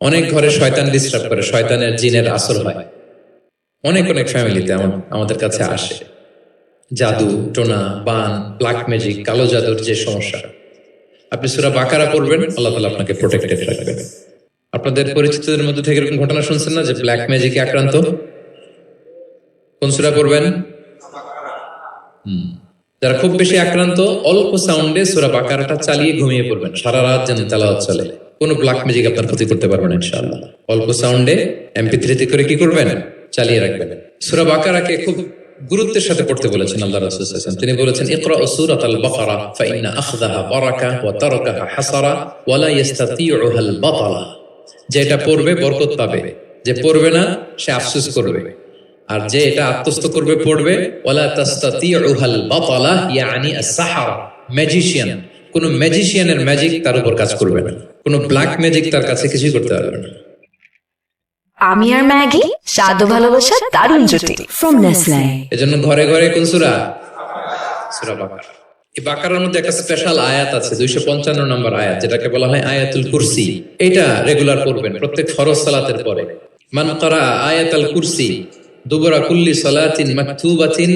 অনেক ঘরে শয়তান ডিস্টার্ব করে, শয়তানের জিনের আসর হয়। অনেক অনেক ফ্যামিলিতে আমাদের কাছে আসে জাদু টোনা, বান, ব্ল্যাক ম্যাজিক, কালো জাদুর যে সমস্যা। আপনি সূরা বাকারা পড়বেন, আল্লাহ তাআলা আপনাকে প্রোটেক্টেড রাখবেন। আপনাদের পরিচিতদের মধ্যে থেকে এরকম ঘটনা শুনছেন না যে ব্ল্যাক ম্যাজিকে আক্রান্ত? কোন সূরা পড়বেন? যারা খুব বেশি আক্রান্ত, অল্প সাউন্ডে সূরা বাকারাটা চালিয়ে ঘুমিয়ে পড়বেন, সারা রাত যেন তেলাওয়াত চলে। কোনো ব্ল্যাক ম্যাজিক আপনার ক্ষতি করতে পারবে না ইনশাআল্লাহ। অল্প সাউন্ডে MP3 তে করে কি করবেন, চালিয়ে রাখবেন। সূরা বাকারাকে খুব গুরুত্বের সাথে পড়তে বলেছেন আল্লাহ রাসূল সাল্লাল্লাহু আলাইহি ওয়াসাল্লাম। তিনি বলেছেন, ইকরাউ সূরাতাল বাকারা ফাইন্না আখযাহা বারাকা ওয়া তারাকাহা হাসারা ওয়া লা ইস্তাতিউহাল বাতালা। যেটা পড়বে বরকত পাবে, যে পড়বে না সে আফসোস করবে। আর যে এটা আত্মস্থ করবে পড়বে, ওয়ালা তাস্তাতিউহাল বাতালা ইয়ানি আস-সাহারা, ম্যাজিশিয়ান। কোন ম্যাজিশিয়ানের ম্যাজিক তার উপর কাজ করবে না, কোন ব্ল্যাক ম্যাজিক তার কাছে কিছুই করতে পারবে না। আমি আর ম্যাগি, স্বাদ ও ভালোবাসার দারুণ জুটি ফ্রম নেসলে। এজন্য ঘরে ঘরে কোন সূরা? সূরা বাকারা। এই বাকারার মধ্যে একটা স্পেশাল আয়াত আছে, 255 নম্বর আয়াত, যেটাকে বলা হয় আয়াতুল কুরসি। এটা রেগুলার পড়বেন প্রত্যেক ফরজ সালাতের পরে। মান ক্বারা আয়াতুল কুরসি দুবরা কুল্লি সালাতিন মাকতুবাতিন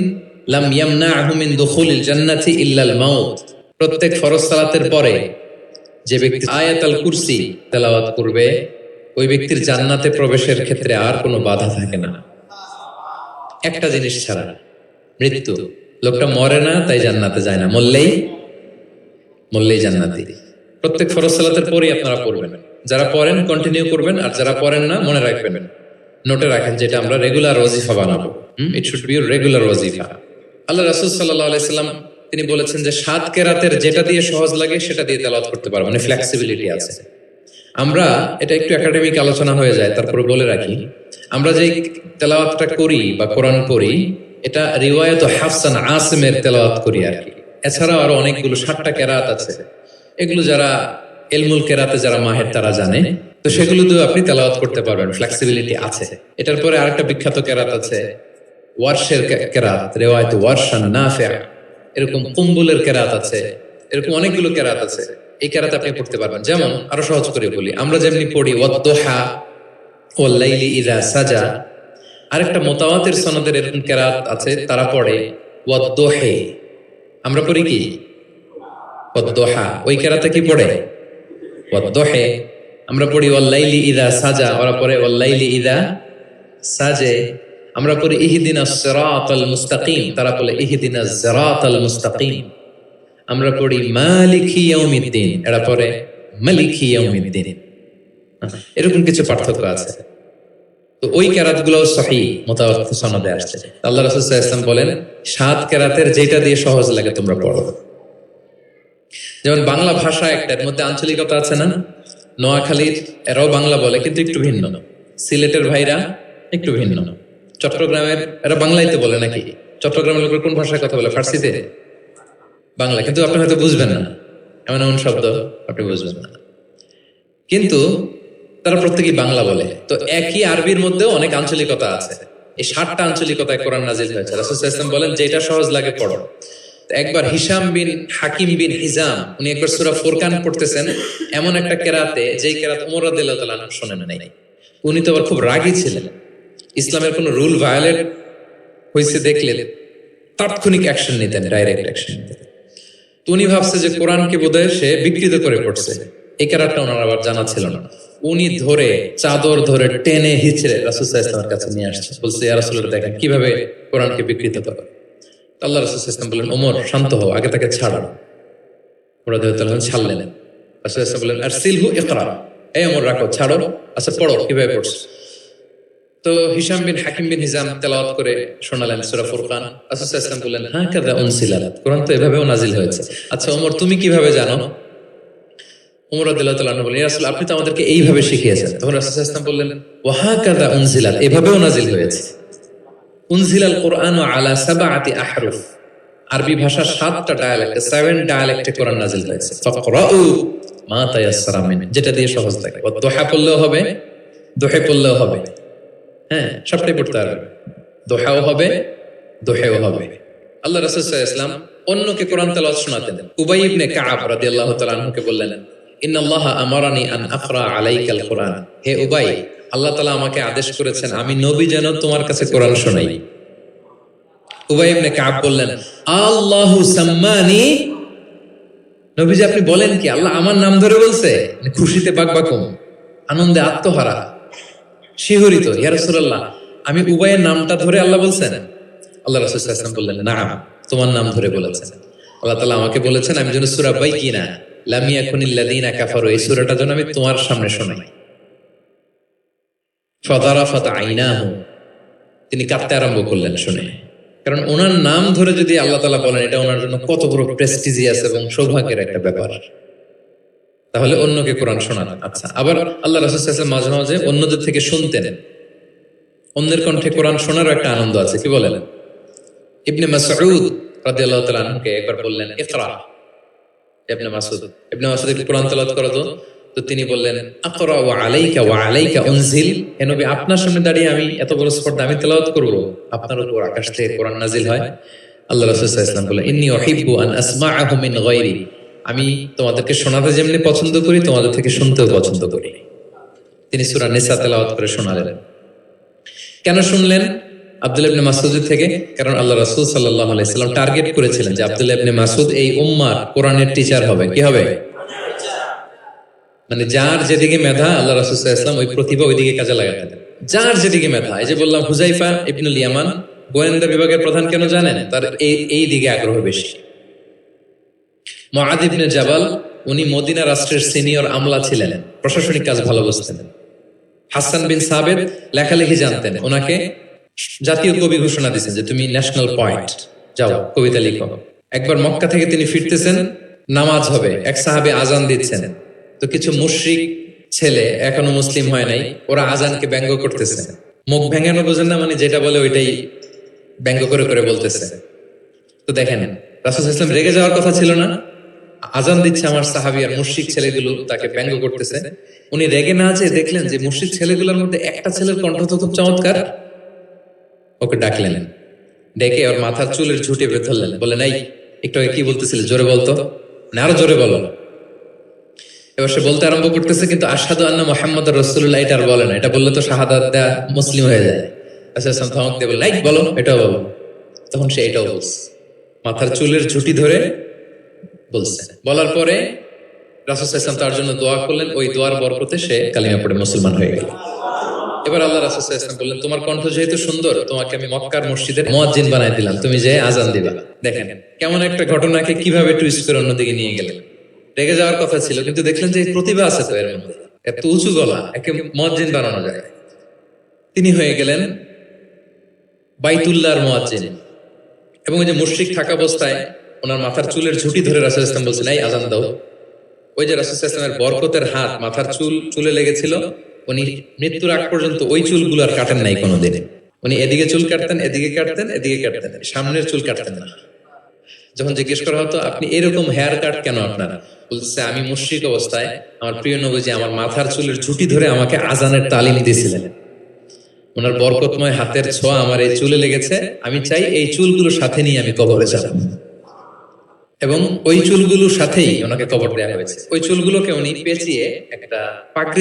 লাম ইয়ামনাহু মিন দুখুলিল জান্নাতি ইল্লাল মাউত। প্রত্যেক ফরজ সালাতের পরে যে ব্যক্তি আয়াতুল কুরসি তেলাওয়াত করবে, ওই ব্যক্তির জান্নাতে প্রবেশের ক্ষেত্রে আর কোনো বাধা থাকে না, একটা জিনিস ছাড়া, মৃত্যু। লোকটা মরে না তাই জান্নাতে যায় না, মরলেই জান্নাতি। প্রত্যেক ফরজ সালাতের পরেই আপনারা পড়বেন। যারা পড়েন কন্টিনিউ করবেন, আর যারা পড়েন না মনে রাখবেন, নোটে রাখেন, যেটা আমরা রেগুলার ওয়াজিফা বানাবো। ইট শুড বি রেগুলার ওয়াজিফা। আল্লাহ রাসূল সাল্লাল্লাহু আলাইহি সাল্লাম তিনি বলেছেন যে 7 কেরাতের যেটা দিয়ে সহজ লাগে সেটা দিয়ে তেলাওয়াত করতে পারবো, মানে ফ্লেক্সিবিলিটি আছে। আমরা এটা একটু একাডেমিক আলোচনা হয়ে যায়, তারপরে বলে রাখি, আমরা যে তেলাওয়াতটা করি বা কোরআন পড়ি, এটা রিওয়ায়াত হাফসান আসিমের তেলাওয়াত করি আর কি। এছাড়াও আরো অনেকগুলো 7টা কেরাত আছে, এগুলো যারা ইলমুল কেরাতে যারা মাহের তারা জানে, তো সেগুলো দিয়ে আপনি তেলাওয়াত করতে পারবেন, ফ্লেক্সিবিলিটি আছে। এটার পরে আরেকটা বিখ্যাত কেরাত আছে ওয়ারশের কেরাত, রিওয়ায়াত ওয়ারশান নাফি', এরকম কুম্বুলের কেরাত আছে, এরকম অনেকগুলো কেরাত আছে। এই কেরাত আপনি পড়তে পারবেন। যেমন আরো সহজ করে বলি, আমরা যেমনি পড়ি ওয়াদ-দুহা ওয়াল লাইলি ইযা সাজা, আরেকটা মুতাওয়াতির সনদের এরকম কেরাত আছে, তারা পড়ে ওয়াদ-দুহি। আমরা পড়ি কি ওয়াদ-দুহা, ওই কেরাতে কি পড়ে ওয়াদ-দুহি। আমরা পড়ি ওয়াল লাইলি ইযা সাজা, ওরা পড়ে ওয়াল লাইলি ইযা সাজে। আমরা পড়ি ইহদিনাস সিরাতাল মুস্তাকিম, তারা বলে ইহদিনাজ সিরাতাল মুস্তাকিম। আমরা পড়ি মালিকি ইয়াউমিদ্দিন, এরা পড়ে মালিকি ইয়াউমিদ্দিন। এরকম কিছু পার্থক্য আছে। তো ওই কেরাতগুলো সহিহ মুতাওয়াত্তির সনদে আসছে। আল্লাহ রাসূল সাল্লাল্লাহু আলাইহি ওয়াসাল্লাম বলেন 7 কেরাতের যেটা দিয়ে সহজ লাগে তোমরা পড়ো। যেমন বাংলা ভাষা একটার মধ্যে আঞ্চলিকতা আছে না, নোয়াখালীর এরাও বাংলা বলে কিন্তু একটু ভিন্ন, সিলেটের ভাইরা একটু ভিন্ন, চট্টগ্রামের এরা বাংলাইতে বলে নাকি, চট্টগ্রামের লোকের কোন ভাষায় কথা বলে, ফার্সিতে, বাংলা, কিন্তু আপনি হয়তো বুঝবেন না, এমন এমন শব্দ আপনি বুঝবেন না, কিন্তু তারা প্রত্যেকেই বাংলা বলে। তো একই আরবির মধ্যেও অনেক আঞ্চলিকতা আছে। এই 7টা আঞ্চলিকতায় কোরআন নাজিল হয়েছে। রাসূল সাল্লাল্লাহু আলাইহি ওয়াসাল্লাম বলেন যেটা সহজ লাগে পড়ো। একবার হিশাম বিন হাকিম বিন হিজাম, উনি একবার সূরা ফুরকান পড়তেছেন এমন একটা কেরাতে, যেই কেরাত ওমর রাদিয়াল্লাহু তাআলা আনহু শোনেন নাই। উনি তো আবার খুব রাগী ছিলেন, ইসলামের কোন রুল ভায়োলেট হয়েছে দেখলে তাৎক্ষণিক অ্যাকশন নিতেন, ডাইরেক্ট অ্যাকশন নিতেন। তো উনি ভাবছে যে কোরআনকে বোধহয় সে বিকৃত করে পড়ছে, এই কেরাতটা ওনার আবার জানা ছিল না। উনি ধরে চাদর ধরে টেনে হিচড়ে রাসূল সাল্লাল্লাহু আলাইহি ওয়াসাল্লামের কাছে নিয়ে আসছে, বলছে ইয়া রাসূলুল্লাহ দেখেন কিভাবে কোরআনকে বিকৃত করে। আল্লাহ রাসূল সাল্লাল্লাহু আলাইহি ওয়াসাল্লাম বললেন ওমর শান্ত হও, আগে তাকে ছাড়ো। ওমর রাদিয়াল্লাহু তাআলা ছাড়লেন। রাসূল সাল্লাল্লাহু আলাইহি ওয়াসাল্লাম বললেন আরসিলহু ইকরা, এই ওমর রাখো, ছাড়ো, আচ্ছা পড়ো কিভাবে পড়ছো। তো হিশাম বিন হাকিম বিন হিজাম তেলাওয়াত করে শোনালেন সূরা ফুরকান। রাসূল সাল্লাল্লাহু আলাইহি ওয়াসাল্লাম বললেন হাকাযা উনসিলাত, কোরআন তো এভাবেও নাজিল হয়েছে। আচ্ছা ওমর তুমি কিভাবে জানো? ওমর রাদিয়াল্লাহু তাআলা বললেন ইয়া রাসূল আপনি তো আমাদেরকে এইভাবে শিখিয়েছেন। তখন রাসূল সাল্লাল্লাহু আলাইহি ওয়াসাল্লাম বললেন ওয়া হাকাযা উনসিলাত, এভাবেও নাজিল হয়েছে। উনজিলাল কুরআনু আলা সাবআতি আহরুফ, আরবি ভাষা 7টা ডায়ালেক্টে, 7 ডায়ালেক্টে কোরআন নাজিল হয়েছে। ফাকরাউ মা তায়াসসারা মিন, যেটা দিয়ে সহজ লাগে। ওয়াদ-দুহা পড়লেও হবে, দুহে পড়লেও হবে, হ্যাঁ সবটাই পড়তে পারবে, দোহাও হবে দোহেও হবে। আল্লাহ রাসূল সাল্লাল্লাহু আলাইহি ওয়াসাল্লাম অন্যকে কোরআন তেলাওয়াত শোনাতেন। উবাই ইবনে কাব রাদিয়াল্লাহু তাআলা আনহুকে বললেন ইন্নাল্লাহা আমারানি আন আকরা আলাইকাল কোরআন, হে উবাই, আল্লাহ তাআলা আমাকে আদেশ করেছেন আমি নবী যেন তোমার কাছে কোরআন শোনাই। উবাই ইবনে কাব বললেন, আল্লাহু সাম্মানি, নবীজি আপনি বলেন কি আল্লাহ আমার নাম ধরে বলছে? মানে খুশিতে বাকবাকুম, আনন্দে আত্মহারা, শিহরিত, ইয়া রাসূলুল্লাহ আমি উবাইয়ের নামটা ধরে আল্লাহ বলছেন? আল্লাহ রাসূল সাল্লাল্লাহু আলাইহি ওয়াসাল্লাম বললেন, নাম, তোমার নাম ধরে বলেছেন। আল্লাহ তাআলা আমাকে বলেছেন আমি যেন সূরা বাইকিনা লাম ইয়াকুনিল লাযিনা কাফারু, এই সূরাটা যেন আমি তোমার সামনে শোনাই। ফাদারাফাত আইনাহু, তিনি কাঁদতে আরম্ভ করলেন শুনে, কারণ ওনার নাম ধরে যদি আল্লাহ তাআলা বলেন এটা ওনার জন্য কত বড় প্রেস্টিজিয়াস এবং সৌভাগ্যের একটা ব্যাপার। তাহলে অন্যকে কোরআন শোনানো। আচ্ছা, আবার আল্লাহ রাসূল সাল্লাল্লাহু আলাইহি ওয়াসাল্লাম মাঝে মাঝে অন্যদের থেকে শুনতেন, অন্যের কণ্ঠে কোরআন শোনারও একটা আনন্দ আছে। কি বলেন? ইবনে মাসউদ রাদিয়াল্লাহু তাআলা আনহুকে একবার বললেন ইকরা, ইবনে মাসউদ একটু কোরআন তেলাওয়াত করো তো। তো তিনি বললেন আকরা ওয়া আলাইকা উনজিল, হে নবী আপনার সামনে দাঁড়িয়ে আমি এত বড় স্পর্ধা আমি তেলাওয়াত করব, আপনার উপর আকাশ থেকে কোরআন নাজিল হয়। আল্লাহ রাসূল সাল্লাল্লাহু আলাইহি ওয়াসাল্লাম বলেন ইন্নী উহিব্বু আন আসমাআহু মিন গায়রি, আমি তোমাদেরকে শোনাতে যেমনি পছন্দ করি তোমাদের থেকে শুনতেও পছন্দ করি। তিনি সূরা নিসা তেলাওয়াত করে শোনালেন। কেন শুনলেন? আব্দুল্লাহ ইবনে মাসউদ থেকে, কারণ আল্লাহ রাসূল সাল্লাল্লাহু আলাইহি ওয়াসাল্লাম টার্গেট করেছিলেন যে আব্দুল্লাহ ইবনে মাসউদ এই উম্মার কোরআনের টিচার হবে। কি হবে? মানে যার যেদিকে মেধা আল্লাহ রাসূল সাল্লাল্লাহু আলাইহি ওয়াসাল্লাম ওই প্রতিভা ওইদিকে কাজে লাগাতেন। যার যেদিকে মেধা, এই যে বললাম হুযায়ফা ইবনুল ইয়ামান গোয়েন্দা বিভাগের প্রধান, কেন জানেন? তার এই দিকে আগ্রহ বেশি। মুআয ইবনে জাবাল, উনি মদিনা রাষ্ট্রের সিনিয়র আমলা ছিলেন, প্রশাসনিক কাজ ভালো বুঝতেন। হাসান বিন সাবিত লেখালেখি জানতেন, ওনাকে জাতীয় কবি ঘোষণা দিয়েছেন যে তুমি ন্যাশনাল পয়েন্ট, যাও কবিতা লিখো। একবার মক্কা থেকে তিনি ফিরতেছেন, নামাজ হবে, এক সাহাবী আজান দিচ্ছেন, তো কিছু মুশরিক ছেলে এখনো মুসলিম হয় নাই, ওরা আজানকে ব্যঙ্গ করতেছে। মুখ ভেঙানো বোঝেন না, মানে যেটা বলে ওইটাই ব্যঙ্গ করে করে বলতেছে। তো দেখেন রাসূল সাল্লাল্লাহু আলাইহি ওয়াসাল্লাম রেগে যাওয়ার কথা ছিল না, আজান দিচ্ছে আমার সাহাবী আর মুশরিক ছেলেগুলো তাকে ব্যঙ্গ করতেছে। উনি রেগে না যেয়ে দেখলেন যে মুশরিক ছেলেগুলোর মধ্যে একটা ছেলের কণ্ঠ তো খুব চমৎকার, ওকে ডাকলেন, ডেকে ওর মাথার চুলের ঝুঁটি বের ধরলেন, বললেন এই একটু আগে কি বলতেছিলে জোরে বলতো, না আরো জোরে বলো। এবার সে বলতে আরম্ভ করতেছে, কিন্তু আশহাদু আন্না মুহাম্মাদুর রাসূলুল্লাহ এটা আর বলে না, এটা বললে তো শাহাদাত দেয়া মুসলিম হয়ে যায়। আচ্ছা ধমক দিয়ে বললেন এই বলো, এটাও বলো। তখন সে এটাও বলছে, মাথার চুলের ঝুঁটি ধরে বলছে। বলার পরে রাসূল সাল্লাল্লাহু আলাইহি ওয়াসাল্লাম তার জন্য দোয়া করলেন, ওই দোয়ার বরকতে সে কালিমা পড়ে মুসলমান হয়ে গেল। এবার আল্লাহ রাসূল সাল্লাল্লাহু আলাইহি ওয়াসাল্লাম বললেন তোমার কণ্ঠ যেহেতু সুন্দর, তোমাকে আমি মক্কার মসজিদের মুয়াজ্জিন বানাই দিলাম, তুমি যে আজান দিবা। দেখেন কেমন একটা ঘটনাকে কিভাবে টুইস্ট করে অন্যদিকে নিয়ে গেলেন। রেগে যাওয়ার কথা ছিল, কিন্তু দেখলেন যে প্রতিভা আছে তো এর মধ্যে, এত উঁচু গলা, একে মুয়াজ্জিন বানানো যায়। তিনি হয়ে গেলেন বাইতুল্লাহর মুয়াজ্জিন। এবং ওই যে মুশরিক থাকা অবস্থায় ওনার মাথার চুলের ঝুঁটি ধরে রাসূল সাল্লাল্লাহু আলাইহি ওয়াসাল্লাম বলছেন এই আজান দাও। ওই যে রাসূল সাল্লাল্লাহু আলাইহি ওয়াসাল্লামের বরকতের হাত মাথার চুলে লেগেছিল, উনি মৃত্যুর আগ পর্যন্ত ওই চুলগুলো আর কাটেন নাই কোনোদিন। উনি এদিকে চুল কাটতেন, এদিকে কাটতেন, এদিকে কাটতেন, সামনের চুল কাটতেন না। যখন জিজ্ঞেস করা হতো আপনি এরকম হেয়ার কাট কেন আপনার, বলছে আমি মুশরিক অবস্থায় আমার প্রিয় নবীজি আমার মাথার চুলের ঝুঁটি ধরে আমাকে আজানের তালিম দিয়েছিলেন, ওনার বরকতময় হাতের ছোঁয়া আমার এই চুলে লেগেছে, আমি চাই এই চুলগুলো সাথে নিয়ে আমি কবরে যাব। এবং ওই চুলগুলোর সাথেই ওনাকে কবর দেওয়া হয়েছে। ওই চুলগুলোকে উনি পেঁচিয়ে একটা পাগড়ি